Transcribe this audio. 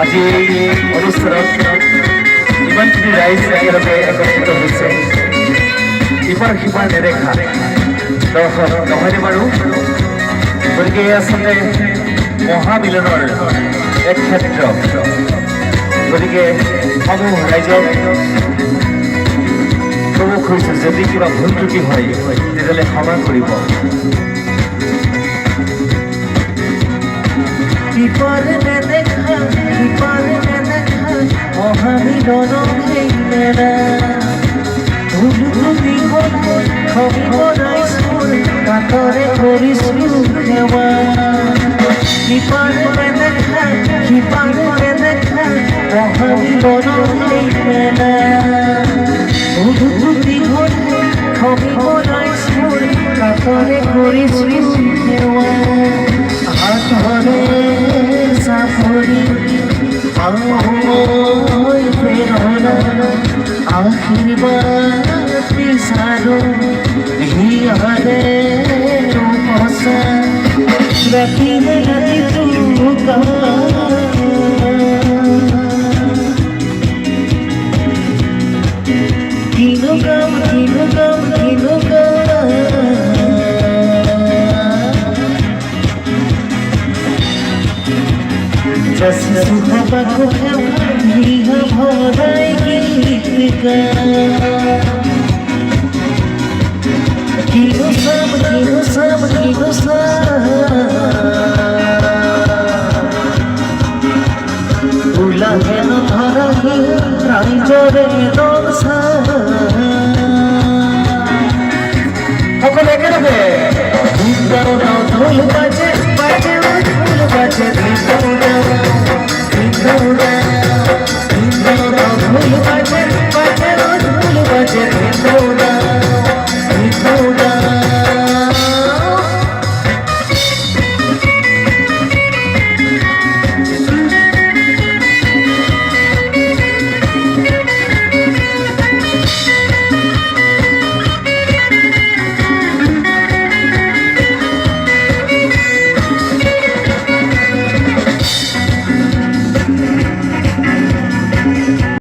আজি অনুষ্ঠানত ইমানখিনি ৰাইজ একেলগে একত্ৰিত হৈছে ইপাৰ সিপাৰ নেদেখা দৰ্শক নহয়নে বাৰু গতিকে আচলতে মহামিলনৰ এক ক্ষেত্ৰ গতিকে সমূহ ৰাইজক ক'ব খুজিছোঁ যদি কিবা ভুল ত্ৰুটি হয় তেতিয়াহ'লে ক্ষমা কৰিব বিপরে দেখা মহামিলন এই মেলা তুমি খবরাইছোর কাতরে করিছো সেবা বিপরে দেখা মহামিলন এই মেলা তুমি খবরাইছোর কাতরে করিছো সেবা হাত ধরে সাফরি আলোয় প্রেরণা আশীর্বাদ সারো হিয়ারে রূপসা রাখিলে রাতি তুকা কিলোগ্রাম जैसे सुबह को भीगा भराई गीत का किलो सब भूला है न धरा ही राई जोरे दोसा সকলে কেন ধুল